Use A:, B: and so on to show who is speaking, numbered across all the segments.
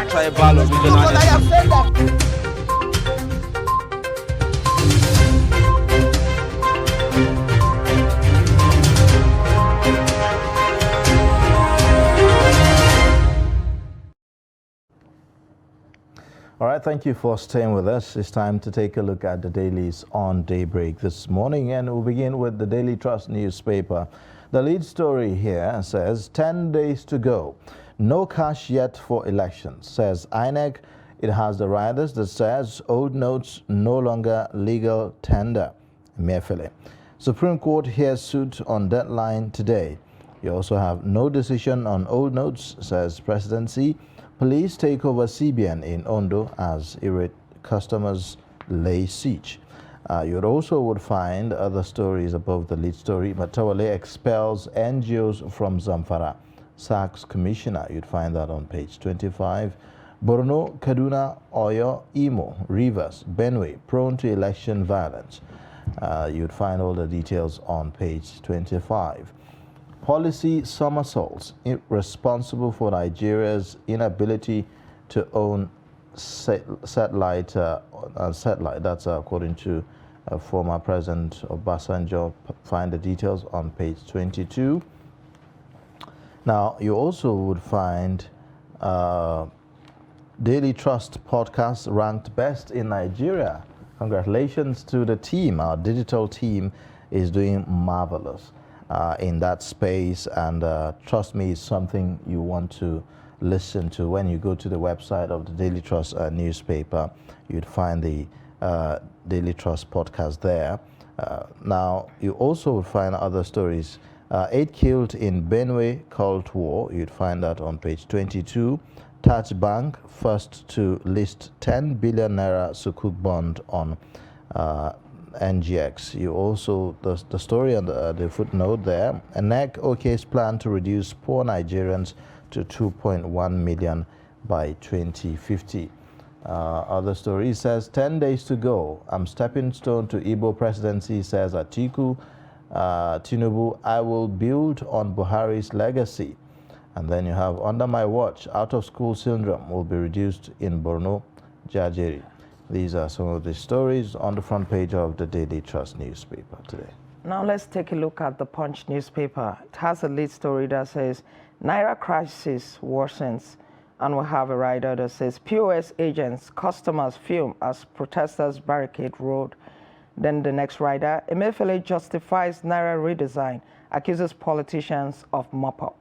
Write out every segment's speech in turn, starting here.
A: tribal or regional.
B: All right, thank you for staying with us. It's time to take a look at the dailies on Daybreak this morning, and we'll begin with the Daily Trust newspaper. The lead story here says 10 days to go. No cash yet for elections, says INEC. It has the riders that says old notes no longer legal tender. Emefiele. Supreme Court hears suit on deadline today. You also have no decision on old notes, says presidency. Police take over CBN in Ondo as irate customers lay siege. You also would find other stories above the lead story. Matawale expels NGOs from Zamfara. SACS commissioner, you'd find that on page 25. Borno, Kaduna, Oyo, Imo, Rivers, Benue, prone to election violence. You'd find all the details on page 25. Policy somersaults responsible for Nigeria's inability to own satellite. That's according to former President Obasanjo. Find the details on page 22. Now, you also would find Daily Trust podcast ranked best in Nigeria. Congratulations to the team. Our digital team is doing marvelous in that space, and trust me, it's something you want to listen to. When you go to the website of the Daily Trust newspaper, you'd find the Daily Trust podcast there. Now, you also would find other stories. 8 killed in Benue Cold War. You'd find that on page 22. Touch Bank first to list 10 billion naira sukuk bond on NGX. You also, the story and the footnote there. ANEC OK's plan to reduce poor Nigerians to 2.1 million by 2050. Other story says 10 days to go. I'm stepping stone to Igbo presidency, says Atiku. Tinubu, I will build on Buhari's legacy. And then you have under my watch, out of school syndrome will be reduced in Borno, Jajeri. These are some of the stories on the front page of the Daily Trust newspaper today.
C: Now let's take a look at the Punch newspaper. It has a lead story that says Naira crisis worsens, and we have a rider that says POS agents, customers fume as protesters barricade road. Then the next rider, Emefiele justifies Naira redesign, accuses politicians of mop-up.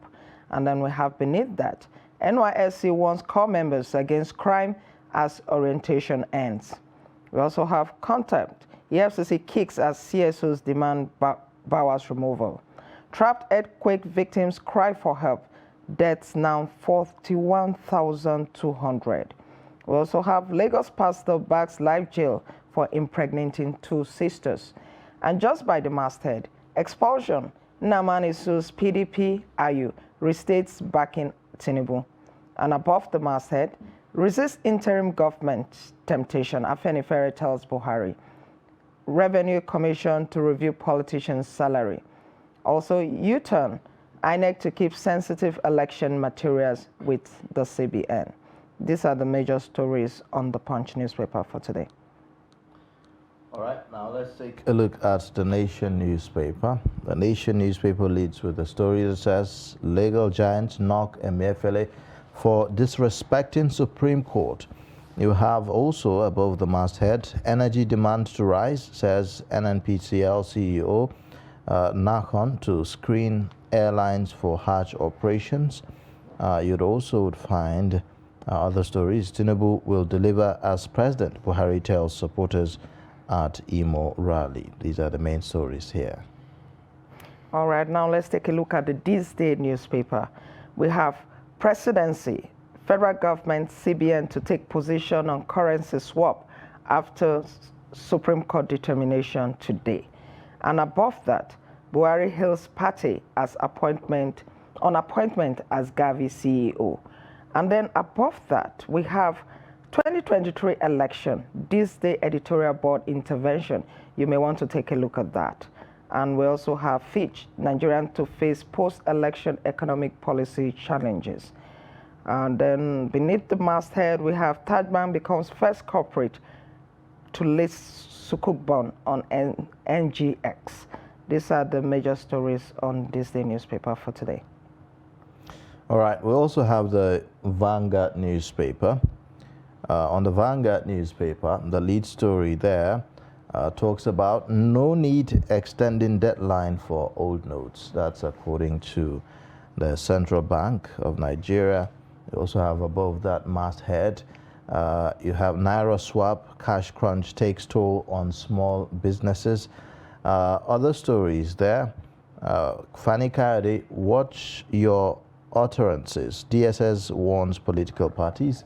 C: And then we have beneath that, NYSC warns core members against crime as orientation ends. We also have contempt. EFCC kicks as CSOs demand Bauer's removal. Trapped earthquake victims cry for help. Deaths now 41,200. We also have Lagos pastor backs life jail for impregnating 2 sisters. And just by the masthead, expulsion. Nnamani sues PDP, AYU, restates backing Tinubu. And above the masthead, resist interim government temptation, Afenifere tells Buhari. Revenue Commission to review politicians' salary. Also, U-turn, INEC to keep sensitive election materials with the CBN. These are the major stories on the Punch newspaper for today.
B: All right, now let's take a look at the Nation newspaper. The Nation newspaper leads with a story that says legal giants knock Emefiele for disrespecting Supreme Court. You have also above the masthead, energy demand to rise, says NNPCL CEO Nakon to screen airlines for Hajj operations. You'd also would find other stories. Tinubu will deliver as president, Buhari tells supporters at Imo rally. These are the main stories here.
C: All right, now let's take a look at the This Day newspaper. We have presidency, federal government, CBN to take position on currency swap after Supreme Court determination today. And above that, Buhari hails party as appointment as Gavi CEO. And then above that, we have 2023 election, This Day editorial board intervention. You may want to take a look at that. And we also have Fitch, Nigerian to face post-election economic policy challenges. And then beneath the masthead, we have Taj Bank becomes first corporate to list Sukuk bond on NGX. These are the major stories on this day newspaper for today.
B: All right, we also have the Vanguard newspaper. On the Vanguard newspaper, the lead story there talks about no need extending deadline for old notes. That's according to the Central Bank of Nigeria. You also have above that masthead, you have Naira swap, cash crunch takes toll on small businesses. Other stories there, Fani Kayode, watch your utterances. DSS warns political parties.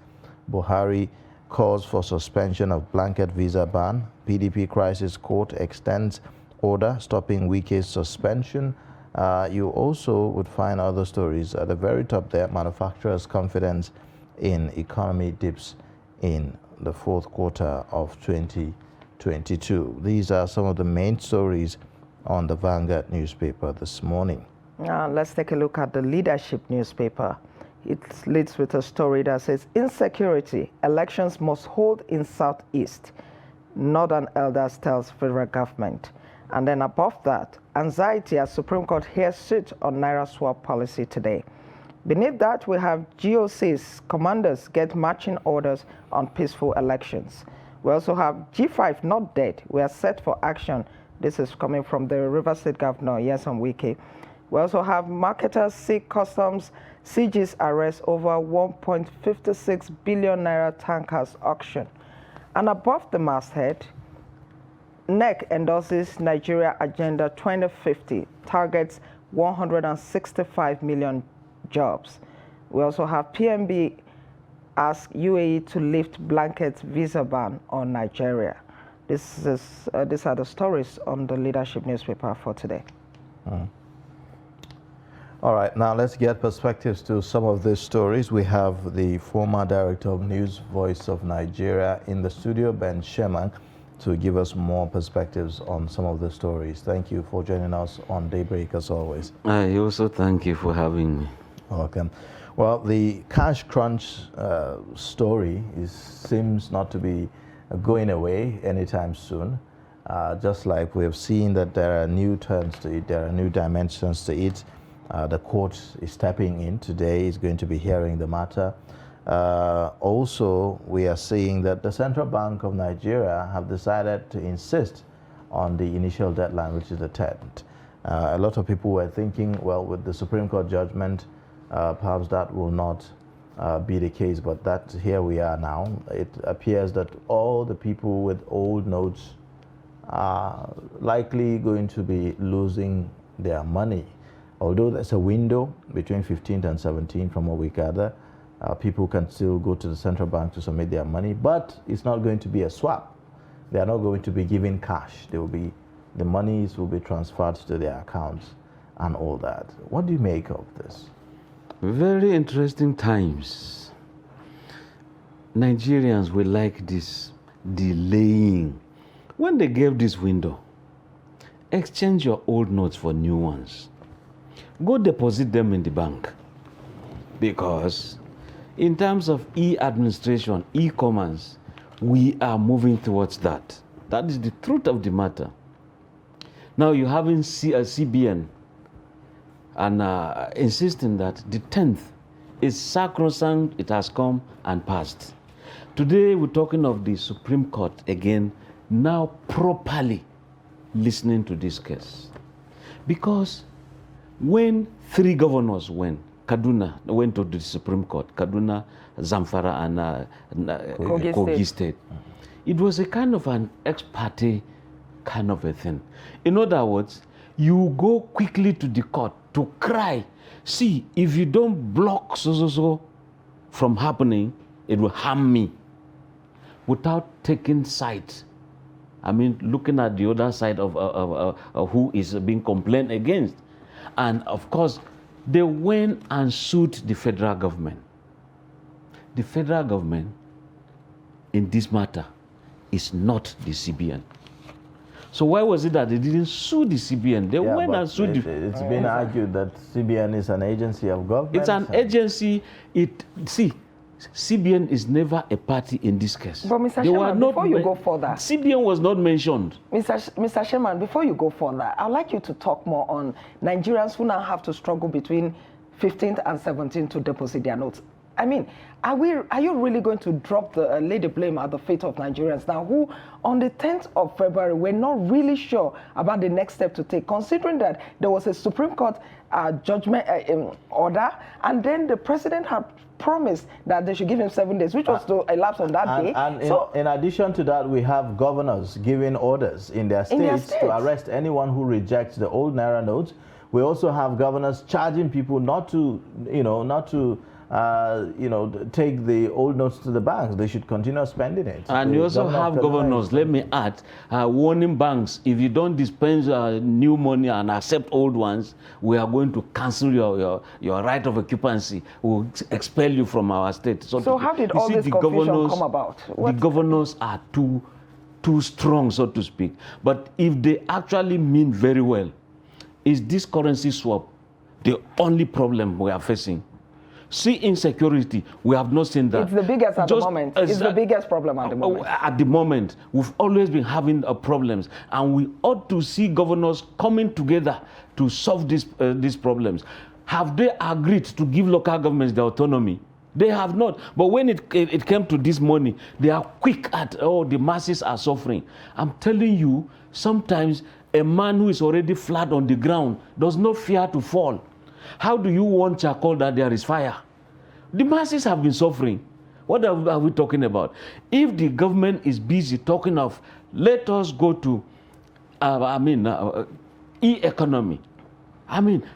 B: Buhari calls for suspension of blanket visa ban. PDP crisis court extends order stopping Wike's suspension. You also would find other stories at the very top there. Manufacturers' confidence in economy dips in the fourth quarter of 2022. These are some of the main stories on the Vanguard newspaper this morning.
C: Now let's take a look at the Leadership newspaper. It leads with a story that says, insecurity, elections must hold in Southeast. Northern elders tells federal government. And then above that, anxiety as Supreme Court hears suit on Naira swap policy today. Beneath that, we have GOC's commanders get marching orders on peaceful elections. We also have G5 not dead. We are set for action. This is coming from the River State Governor, Nyesom Wike. We also have marketers seek customs CG's arrest over 1.56 billion naira tankers auction. And above the masthead, NEC endorses Nigeria Agenda 2050, targets 165 million jobs. We also have PMB ask UAE to lift blanket visa ban on Nigeria. These are the stories on the Leadership newspaper for today.
B: All right, now let's get perspectives to some of these stories. We have the former director of News Voice of Nigeria in the studio, Ben Sherman, to give us more perspectives on some of the stories. Thank you for joining us on Daybreak as always.
D: I also thank you for having me.
B: Welcome. Well, the cash crunch story seems not to be going away anytime soon. Just like we have seen that there are new turns to it, there are new dimensions to it. The court is stepping in today, is going to be hearing the matter. Also, we are seeing that the Central Bank of Nigeria have decided to insist on the initial deadline, which is the 10th. A lot of people were thinking, well, with the Supreme Court judgment, perhaps that will not be the case, but that here we are now. It appears that all the people with old notes are likely going to be losing their money. Although there's a window between 15th and 17th from what we gather, people can still go to the central bank to submit their money, but it's not going to be a swap. They are not going to be given cash. The monies will be transferred to their accounts and all that. What do you make of this?
D: Very interesting times. Nigerians will like this delaying. When they gave this window, exchange your old notes for new ones. Go deposit them in the bank. Because in terms of e-administration, e-commerce, we are moving towards that. That is the truth of the matter. Now you haven't seen a CBN and insisting that the 10th is sacrosanct, it has come and passed. Today we're talking of the Supreme Court again, now properly listening to this case. Because when 3 governors went, Kaduna went to the Supreme Court, Kaduna, Zamfara, and Kogi State. It was a kind of an ex parte kind of a thing. In other words, you go quickly to the court to cry, see, if you don't block so from happening, it will harm me, without taking sides. I mean, looking at the other side of who is being complained against. And of course, they went and sued the federal government. The federal government in this matter is not the CBN. So why was it that they didn't sue the CBN? They went and sued the...
B: It's been argued that CBN is an agency of government.
D: It's an agency. See, CBN is never a party in this case.
C: But Mr. Sherman, before you go further,
D: CBN was not mentioned.
C: Mr. Sherman, before you go further, I'd like you to talk more on Nigerians who now have to struggle between 15th and 17th to deposit their notes. I mean, are you really going to lay the blame at the fate of Nigerians now who, on the 10th of February, we're not really sure about the next step to take, considering that there was a Supreme Court judgment order, and then the president had promised that they should give him 7 days, which was to elapse on that day.
B: And in addition to that, we have governors giving orders in their states to arrest anyone who rejects the old Naira notes. We also have governors charging people not to, take the old notes to the banks. They should continue spending it.
D: And you also have governors, let me add, warning banks, if you don't dispense new money and accept old ones, we are going to cancel your right of occupancy. We'll expel you from our state.
C: So how did all this confusion come about?
D: The governors are too strong, so to speak. But if they actually mean very well, is this currency swap the only problem we are facing? See, insecurity, we have not seen that.
C: It's the biggest at the moment. It's the biggest problem at the moment.
D: At the moment, we've always been having problems, and we ought to see governors coming together to solve these problems. Have they agreed to give local governments the autonomy? They have not. But when it came to this money, they are quick at, the masses are suffering. I'm telling you, sometimes a man who is already flat on the ground does not fear to fall. How do you want charcoal that there is fire? The masses have been suffering. What are we talking about? If the government is busy talking of, let us go to, e-economy.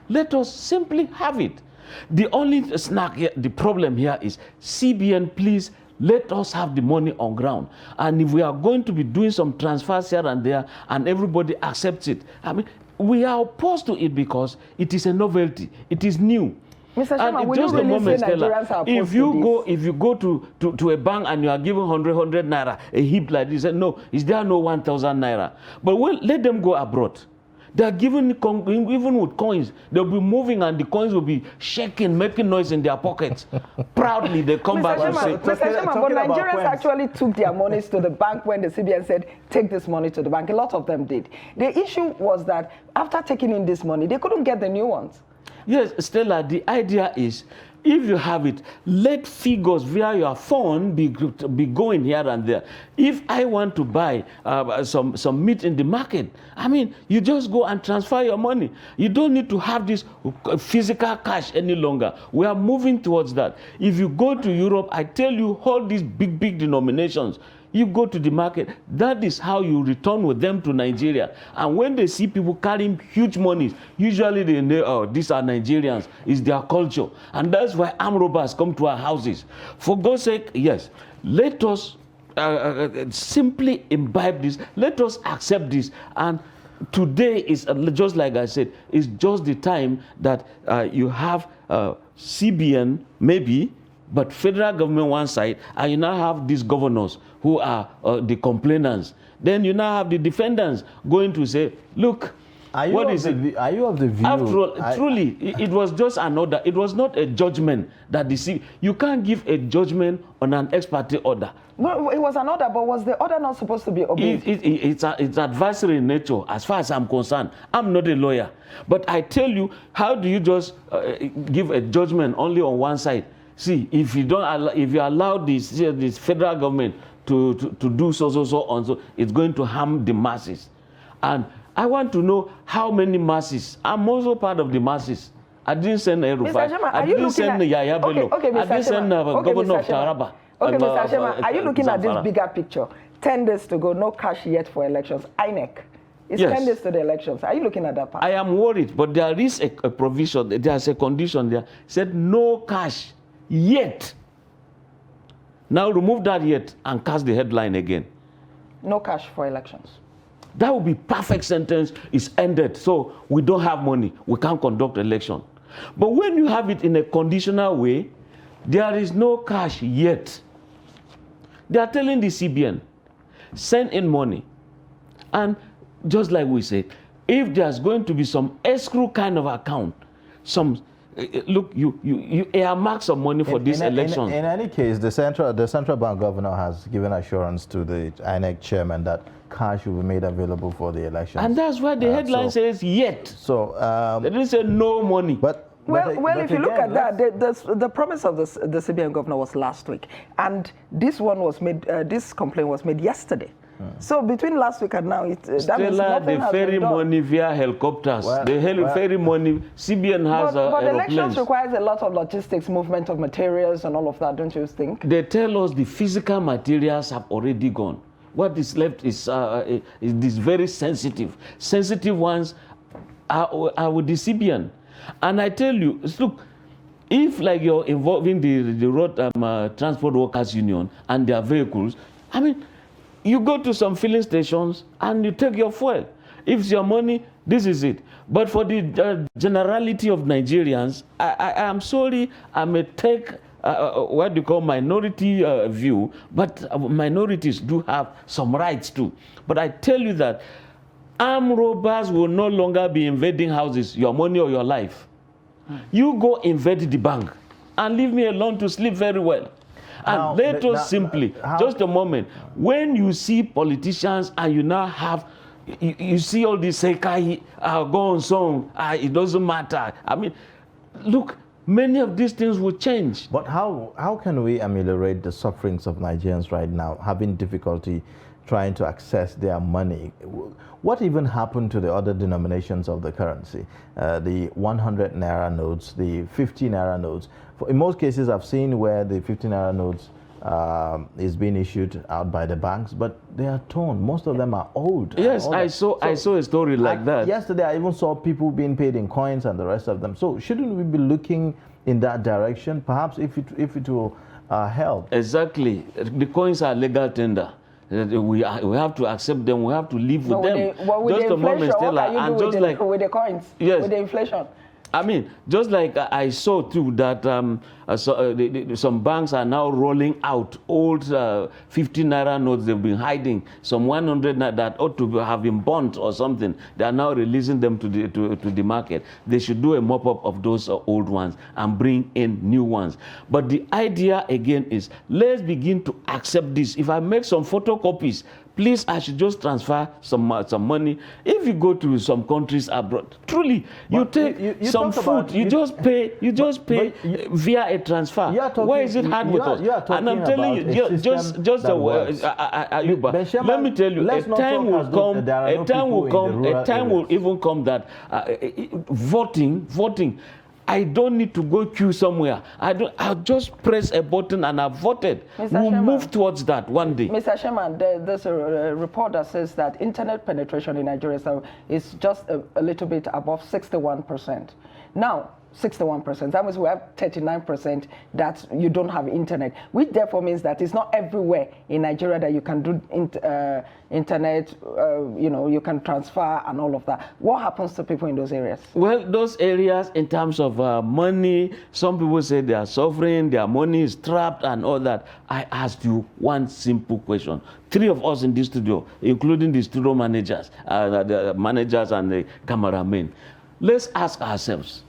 D: Let us simply have it. The only snack here, the problem here is CBN, please, let us have the money on ground. And if we are going to be doing some transfers here and there, and everybody accepts it, we are opposed to it because it is a novelty. It is new.
C: Mr. Sherman, will you really say Nigerians are opposed to this?
D: If you go to a bank and you are given 100 naira, a heap like this, no, is there no 1,000 naira? But let them go abroad. They are given, even with coins, they'll be moving and the coins will be shaking, making noise in their pockets. Proudly, they come back and say...
C: Mr. Sherman, but Nigerians actually took their monies to the bank when the CBN said, take this money to the bank. A lot of them did. The issue was that after taking in this money, they couldn't get the new ones.
D: Yes, Stella, the idea is, if you have it, let figures via your phone be going here and there. If I want to buy some meat in the market, you just go and transfer your money. You don't need to have this physical cash any longer. We are moving towards that. If you go to Europe, I tell you, all these big denominations, you go to the market, that is how you return with them to Nigeria. And when they see people carrying huge monies, usually they know, oh, these are Nigerians, it's their culture. And that's why armed robbers come to our houses. For God's sake, yes, let us simply imbibe this, let us accept this. And today is, just like I said, is just the time that you have CBN, maybe, but federal government one side, and you now have these governors who are the complainants. Then you now have the defendants going to say, look, what is it?
B: Are you of the view?
D: After all, truly, it was just an order. It was not a judgment that you can't give a judgment on an ex parte order.
C: No, it was an order, but was the order not supposed to be obeyed?
D: It's advisory in nature, as far as I'm concerned. I'm not a lawyer. But I tell you, how do you just give a judgment only on one side? See, if you allow this federal government to do so, it's going to harm the masses. And I want to know how many masses. I'm also part of the masses. I didn't send Erufai. I didn't send Yaya Bello. I didn't send Governor of Taraba.
C: Okay, Mr. Sherman, are you looking at this bigger picture? 10 days to go, no cash yet for elections. INEC. It's 10 days to the elections. Are you looking at that part?
D: I am worried, but there is a provision. There's a condition there. It said no cash yet. Now remove that yet and cast the headline again.
C: No cash for elections.
D: That would be perfect sentence. It's ended. So we don't have money. We can't conduct election. But when you have it in a conditional way, there is no cash yet. They are telling the CBN, send in money. And just like we said, if there's going to be some escrow kind of account, some look, you earmark some money for this election.
B: In any case, the central bank governor has given assurance to the INEC chairman that cash will be made available for the election.
D: And that's why the headline says yet.
B: So
D: they didn't say no money.
C: Well, if you look at that, the promise of the CBN governor was last week, and this one was made. This complaint was made yesterday. So between last week and now, that means nothing
D: the
C: has
D: ferry
C: been done.
D: money via helicopters. Ferry money, CBN has
C: but elections
D: aeroplanes.
C: requires a lot of logistics, movement of materials and all of that, don't you think?
D: They tell us the physical materials have already gone. What is left is this very sensitive. Sensitive ones are with the CBN. And I tell you, look, if like you're involving the road transport workers union and their vehicles, I mean, you go to some filling stations and you take your fuel. If it's your money, this is it. But for the generality of Nigerians, I am sorry, I may take what you call minority view, but minorities do have some rights too. But I tell you that armed robbers will no longer be invading houses, your money or your life. You go invade the bank and leave me alone to sleep very well. And let us simply, just a moment, when you see politicians and you now have, you see all this say, go on song, it doesn't matter. I mean, look, many of these things will change.
B: But how can we ameliorate the sufferings of Nigerians right now, having difficulty trying to access their money? What even happened to the other denominations of the currency? The 100 naira notes, the 50 naira notes. In most cases, I've seen where the 50 naira notes is being issued out by the banks, but they are torn. Most of them are old.
D: Yes, I saw a story like that.
B: Yesterday, I even saw people being paid in coins and the rest of them. So shouldn't we be looking in that direction? Perhaps if it will help.
D: Exactly. The coins are legal tender. We have to accept them. We have to live with them.
C: Just a moment, Stella. And just like with the coins,
D: yes,
C: with the inflation.
D: I mean, just like I saw too that some banks are now rolling out old 50 naira notes they've been hiding. Some 100 naira that ought to have been burnt or something. They are now releasing them to the market. They should do a mop-up of those old ones and bring in new ones. But the idea again is, let's begin to accept this. If I make some photocopies, please, I should just transfer some money. If you go to some countries abroad, truly, you take some food, you just pay via a transfer. Why is it hard with us? And I'm telling you, Ayuba, let me tell you, a time will even come that voting. I don't need to go queue somewhere. I'll just press a button and I've voted. We'll move towards that one day.
C: Mr. Sherman, there's a report that says that internet penetration in Nigeria is just a little bit above 61%. Now, 61%. That means we have 39% that you don't have internet, which therefore means that it's not everywhere in Nigeria that you can do internet, you can transfer and all of that. What happens to people in those areas?
D: Well, those areas in terms of money, some people say they are suffering, their money is trapped and all that. I asked you one simple question. 3 of us in this studio, including the studio managers, the managers and the cameramen. Let's ask ourselves,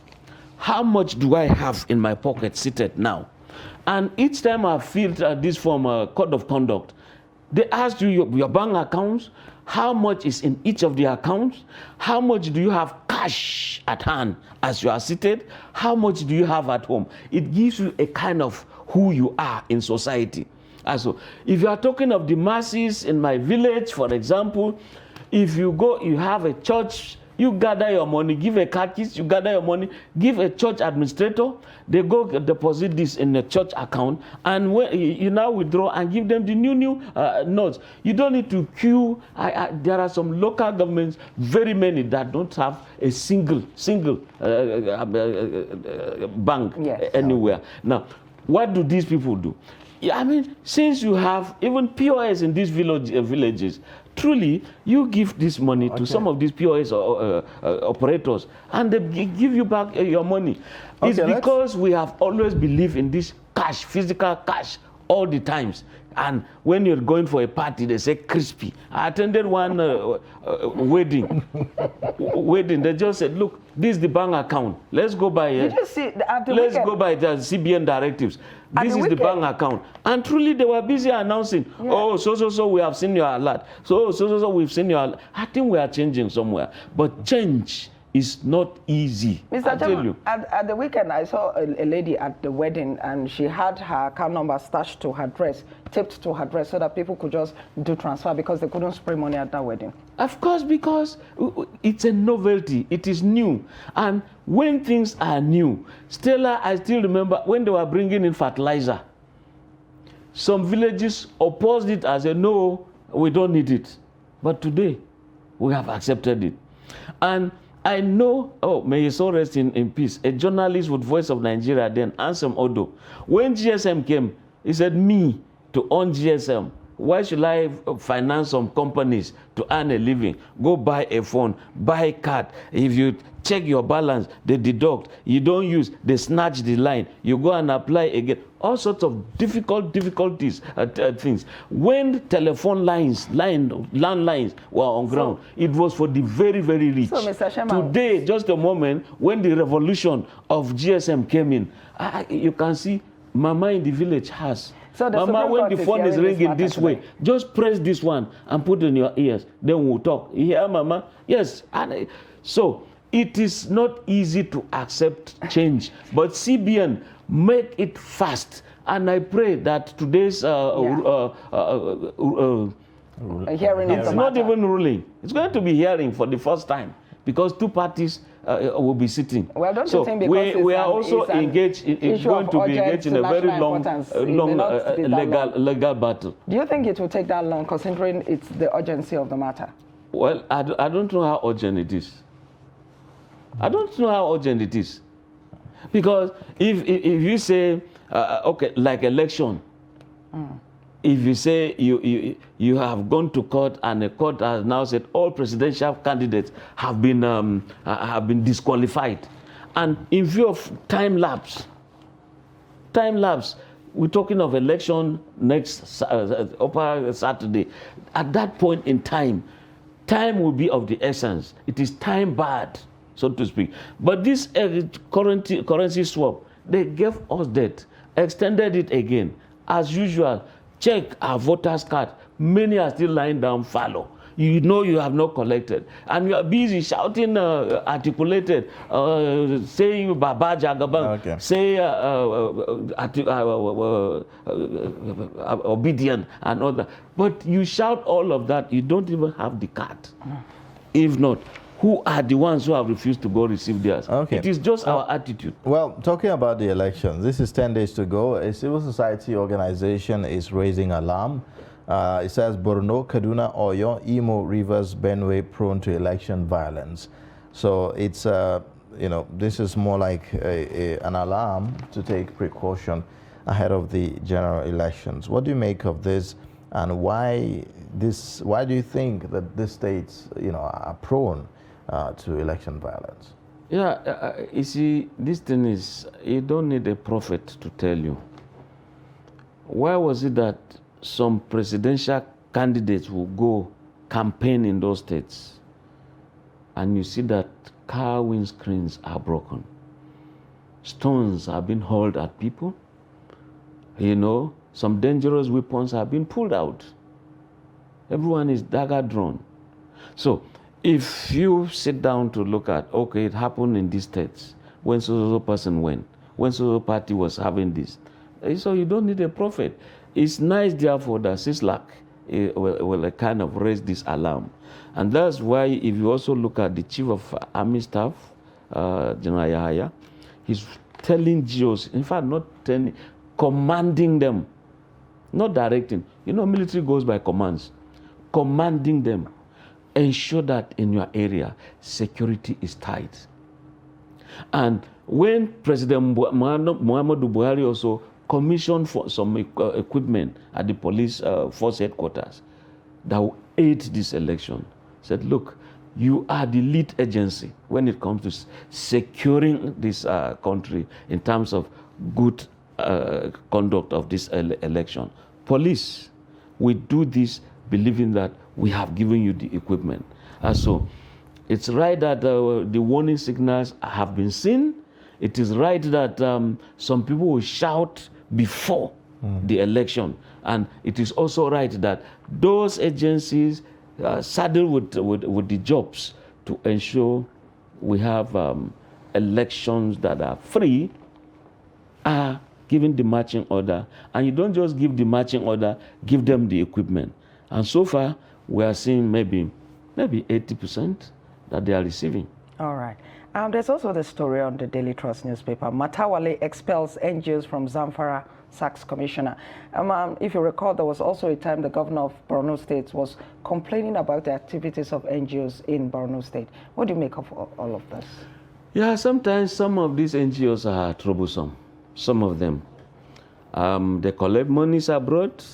D: how much do I have in my pocket seated now? And each time I filled this form, code of conduct, they ask you your bank accounts, how much is in each of the accounts, how much do you have cash at hand as you are seated, how much do you have at home? It gives you a kind of who you are in society. Also, if you are talking of the masses in my village, for example, if you go, you have a church, you gather your money, give a catechist, you gather your money, give a church administrator, they go deposit this in a church account, and when you now withdraw and give them the new notes. You don't need to queue. There are some local governments, very many, that don't have a single bank anywhere. Now, what do these people do? I mean, since you have even POS in these villages, truly, you give this money to some of these POS operators, and they give you back your money. It's because we have always believed in this cash, physical cash, all the times. And when you're going for a party, they say crispy. I attended one wedding. They just said, look, this is the bank account. Let's go by
C: Did you see at the
D: let's
C: weekend?
D: go by the CBN directives.
C: At
D: This
C: the
D: is the
C: weekend?
D: bank account. And truly they were busy announcing, oh, so, we have seen your alert. So, we've seen your alert. I think we are changing somewhere. But change is not easy. I
C: Mr.
D: tell
C: Chairman,
D: you.
C: at the weekend, I saw a lady at the wedding, and she had her account number stashed to her dress, taped to her dress, so that people could just do transfer because they couldn't spray money at that wedding.
D: Of course, because it's a novelty. It is new. And when things are new, Stella, I still remember when they were bringing in fertilizer, some villages opposed it as a no, we don't need it. But today, we have accepted it. And I know, may his soul rest in peace, a journalist with Voice of Nigeria then, Ansem Odo, when GSM came, he said, me to own GSM, why should I finance some companies to earn a living? Go buy a phone, buy a card. If you check your balance, they deduct. You don't use, they snatch the line. You go and apply again. All sorts of things. When telephone landlines were on ground, it was for the very, very rich.
C: So, Mr. Sherman,
D: today, just a moment, when the revolution of GSM came in, you can see Mama in the village has.
C: So
D: Mama, when the phone is ringing this way, just press this one and put it in your ears. Then we'll talk. You hear, Mama? Yes. So it is not easy to accept change, but CBN make it fast. And I pray that today's
C: hearing
D: it's not even ruling. It's going to be hearing for the first time because two parties will be sitting.
C: Well, don't
D: so
C: you think because
D: we are also engaged going to be engaged in a very long legal battle.
C: Do you think it will take that long, considering it's the urgency of the matter?
D: Well, I don't know how urgent it is. I don't know how urgent it is. Because if you say, okay, like election, if you say you have gone to court and the court has now said all presidential candidates have been disqualified, and in view of time lapse, we're talking of election next upper Saturday. At that point in time will be of the essence. It is time bad, so to speak. But this currency swap, they gave us that, extended it again. As usual, check our voters' card. Many are still lying down fallow. You know you have not collected. And you are busy shouting, articulated, saying Baba Jagabang, say obedient and all that. But you shout all of that, you don't even have the card. If not, who are the ones who have refused to go receive theirs?
B: Okay.
D: It is just our attitude.
B: Well, talking about the elections, this is 10 days to go. A civil society organization is raising alarm. It says Borno, Kaduna, Oyo, Imo, Rivers, Benue prone to election violence. So it's, this is more like an alarm to take precaution ahead of the general elections. What do you make of this, and why do you think that these states, are prone to election violence?
D: Yeah, you see, this thing is, you don't need a prophet to tell you. Why was it that some presidential candidates will go campaign in those states, and you see that car windscreens are broken, stones are being hurled at people, some dangerous weapons have been pulled out. Everyone is dagger drawn. So if you sit down to look at, okay, it happened in these states, when so person went, when so party was having this, so you don't need a prophet. It's nice, therefore, that CISLAC will kind of raise this alarm. And that's why, if you also look at the Chief of Army Staff, General Yahaya, he's telling GOs, in fact, not telling, commanding them, not directing. Military goes by commands. Commanding them, ensure that in your area, security is tight. And when President Muhammadu Buhari also commissioned for some equipment at the police force headquarters that will aid this election, said, look, you are the lead agency when it comes to securing this country in terms of good conduct of this election. Police, we do this believing that we have given you the equipment. So it's right that the warning signals have been seen. It is right that some people will shout before the election. And it is also right that those agencies saddled with the jobs to ensure we have elections that are free are given the marching order. And you don't just give the marching order, give them the equipment. And so far, we are seeing maybe 80% that they are receiving.
C: All right. There's also the story on the Daily Trust newspaper. Matawale expels NGOs from Zamfara, SACS commissioner. If you recall, there was also a time the governor of Borno State was complaining about the activities of NGOs in Borno State. What do you make of all of this?
D: Yeah, sometimes some of these NGOs are troublesome. Some of them. They collect monies abroad,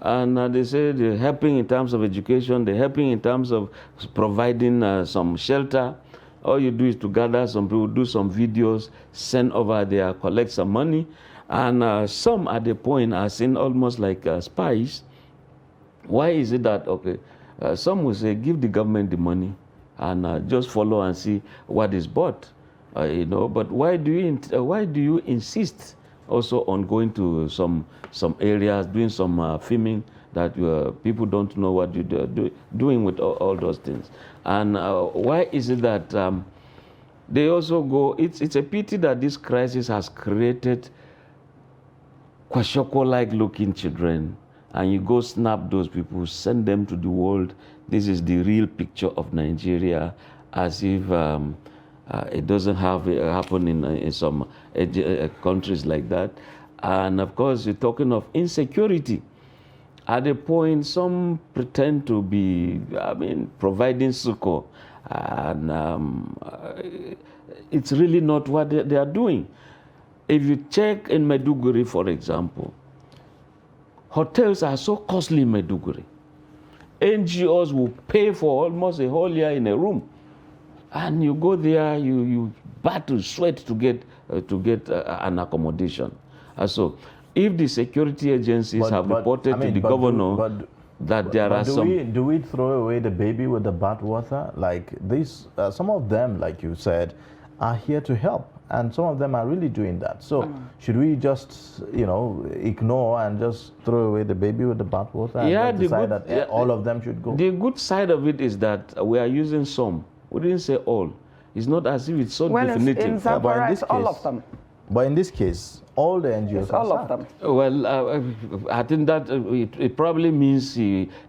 D: and they say they're helping in terms of education, they're helping in terms of providing some shelter. All you do is to gather some people, do some videos, send over there, collect some money. And some at the point are seen almost like spies. Why is it that, okay, some will say, give the government the money and just follow and see what is bought, but why do you insist also on going to some areas, doing some filming that people don't know what you're doing with all those things? And why is it that they also go, it's a pity that this crisis has created Kwashoko-like looking children, and you go snap those people, send them to the world. This is the real picture of Nigeria, as if it doesn't happen in some countries like that. And of course, you're talking of insecurity. At a point, some pretend to be, providing succor, and it's really not what they are doing. If you check in Maiduguri, for example, hotels are so costly in Maiduguri. NGOs will pay for almost a whole year in a room. And you go there, you battle, sweat to get an accommodation. So if the security agencies have reported to the governor that there are some...
B: Do we throw away the baby with the bathwater? Like these, some of them, like you said, are here to help. And some of them are really doing that. So should we just, ignore and just throw away the baby with the bathwater and decide that all of them should go?
D: The good side of it is that we are using some. We didn't say all. It's not as if it's so definitive.
C: In Zamfara, it's all of them.
B: But in this case, all the NGOs
C: all of them.
D: Well, I think that it probably means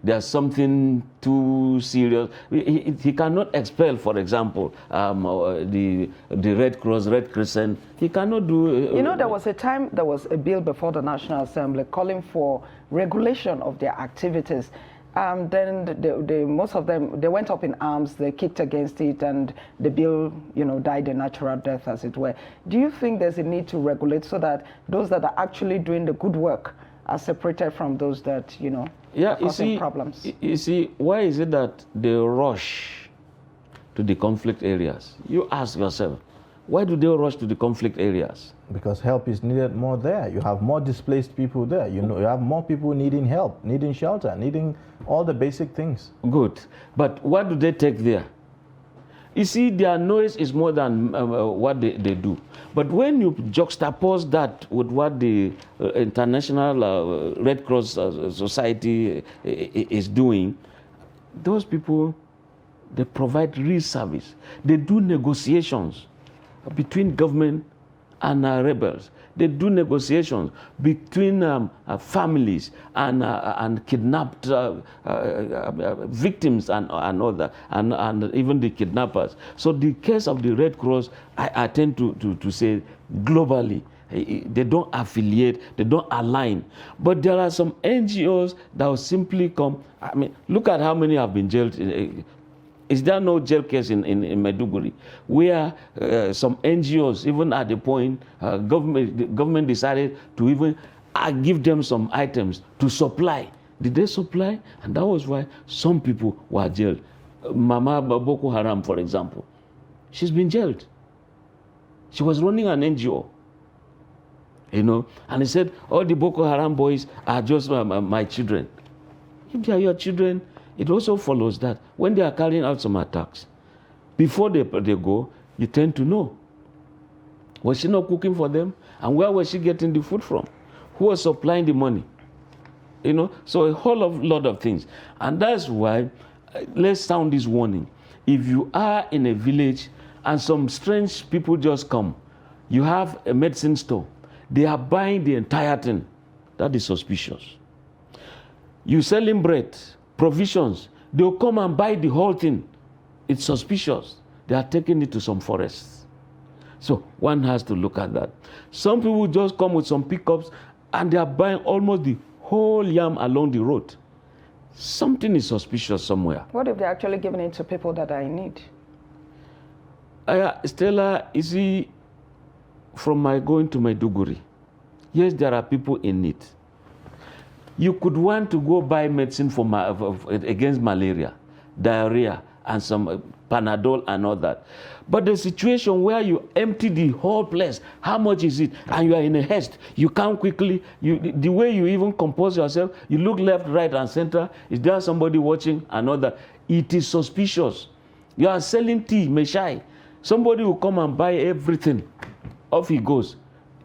D: there's something too serious. He cannot expel, for example, the Red Cross, Red Crescent. He cannot do...
C: there was a time, there was a bill before the National Assembly calling for regulation of their activities. Then most of them, they went up in arms, they kicked against it, and the bill, died a natural death, as it were. Do you think there's a need to regulate so that those that are actually doing the good work are separated from those that, are causing problems?
D: You see, why is it that they rush to the conflict areas? You ask yourself, why do they rush to the conflict areas?
B: Because help is needed more there. You have more displaced people there. You have more people needing help, needing shelter, needing all the basic things.
D: Good. But what do they take there? You see, their noise is more than what they do. But when you juxtapose that with what the International Red Cross Society is doing, those people, they provide real service. They do negotiations between government and rebels. They do negotiations between families and kidnapped victims and all that, and even the kidnappers. So the case of the Red Cross, I tend to say globally, they don't affiliate, they don't align. But there are some NGOs that will simply come. Look at how many have been jailed. Is there no jail case in Maiduguri where some NGOs, even at the point, government decided to even give them some items to supply? Did they supply? And that was why some people were jailed. Mama Boko Haram, for example, she's been jailed. She was running an NGO. you know. And he said, all the Boko Haram boys are just my children. If they are your children, it also follows that when they are carrying out some attacks, before they go, you tend to know. Was she not cooking for them? And where was she getting the food from? Who was supplying the money? You know, so a whole lot of things. And that's why, let's sound this warning. If you are in a village and some strange people just come, you have a medicine store, they are buying the entire thing, that is suspicious. You selling bread, provisions, they'll come and buy the whole thing. It's suspicious. They are taking it to some forests. So one has to look at that. Some people just come with some pickups and they are buying almost the whole yam along the road. Something is suspicious somewhere.
C: What if they're actually giving it to people that are in need?
D: Stella, you see, from my going to Maiduguri, yes, there are people in need. You could want to go buy medicine against malaria, diarrhea, and some Panadol and all that. But the situation where you empty the whole place, how much is it? And you are in a haste. You can't quickly, the way you even compose yourself, you look left, right, and center. Is there somebody watching and all that? It is suspicious. You are selling tea, Meshai. Somebody will come and buy everything. Off he goes.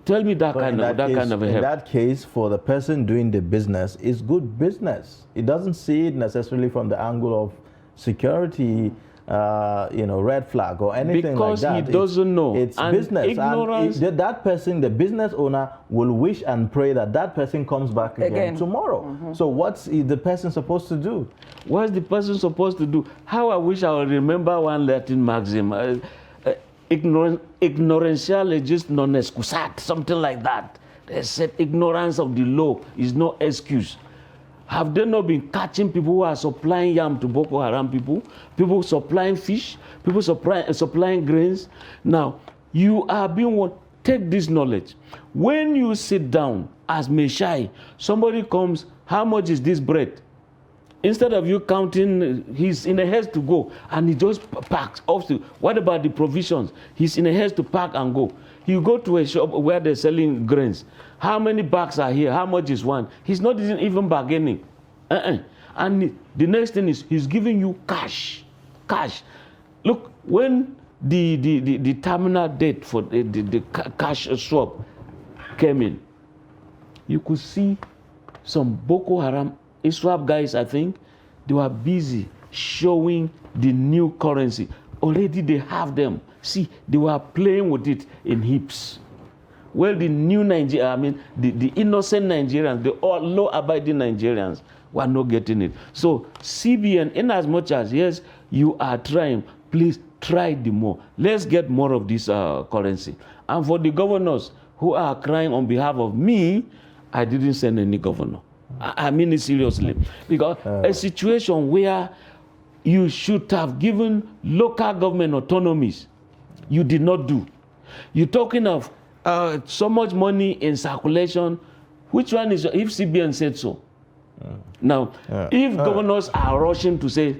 D: Tell me that kind of a help.
B: In that case, for the person doing the business, it's good business. It doesn't see it necessarily from the angle of security, red flag or anything
D: because
B: like that.
D: Because he doesn't know.
B: It's
D: and
B: business.
D: Ignorance.
B: And that person, the business owner, will wish and pray that that person comes back again tomorrow. Mm-hmm. So what's the person supposed to do?
D: What's the person supposed to do? How I wish I would remember one Latin maxim. Ignorantia legis non excusat, something like that. They said ignorance of the law is no excuse. Have they not been catching people who are supplying yam to Boko Haram people? People supplying fish? People supplying grains? Now, you are being warned. Take this knowledge. When you sit down as Meshai, somebody comes, how much is this bread? Instead of you counting, he's in a haste to go, and he just packs off. What about the provisions? He's in a haste to pack and go. You go to a shop where they're selling grains. How many bags are here? How much is one? He's not even bargaining. And the next thing is he's giving you cash. Cash. Look, when the terminal date for the cash swap came in, you could see some Boko Haram ISWAP guys, I think, they were busy showing the new currency. Already they have them. See, they were playing with it in heaps. Well, the new Nigerians, the innocent Nigerians, the law-abiding Nigerians were not getting it. So CBN, in as much as, yes, you are trying, please try the more. Let's get more of this currency. And for the governors who are crying on behalf of me, I didn't send any governor. I mean it seriously. Because a situation where you should have given local government autonomies, you did not do. You're talking of so much money in circulation. Which one is, if CBN said so? Now, if governors are rushing to say,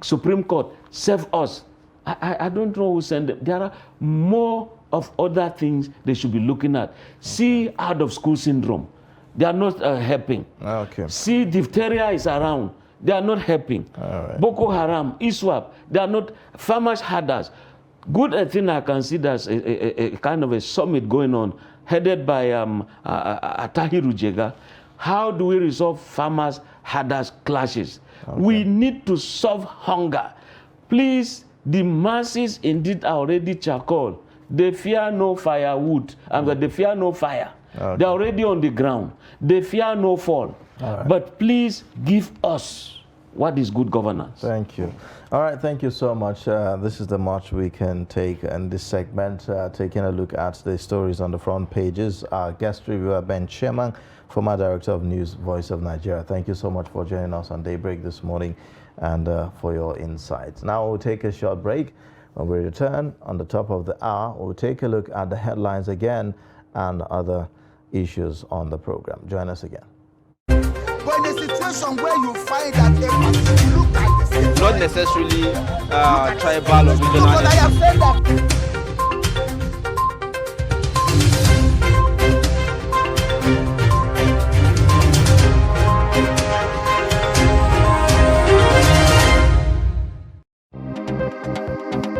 D: Supreme Court, save us, I don't know who sent them. There are more of other things they should be looking at. See out of school syndrome. They are not helping.
B: Okay.
D: See, diphtheria is around. They are not helping.
B: Right.
D: Boko Haram, ISWAP, they are not. Farmers herders. Good thing I can see there's a kind of a summit going on, headed by Atahiru Jega. How do we resolve farmers herders clashes? Okay. We need to solve hunger. Please, the masses indeed are already charcoal. They fear no firewood, and they fear no fire. Okay. They're already on the ground. They fear no fall.
B: Right.
D: But please give us what is good governance.
B: Thank you. All right, thank you so much. This is the much we can take in this segment, taking a look at the stories on the front pages. Our guest reviewer, Ben Sherman, former Director of News, Voice of Nigeria. Thank you so much for joining us on Daybreak this morning and for your insights. Now we'll take a short break. When we return on the top of the hour, we'll take a look at the headlines again and other issues on the program. Join us again.
A: But in a situation where you find that a person look like the same,
E: not necessarily tribal or regional.
A: I have said that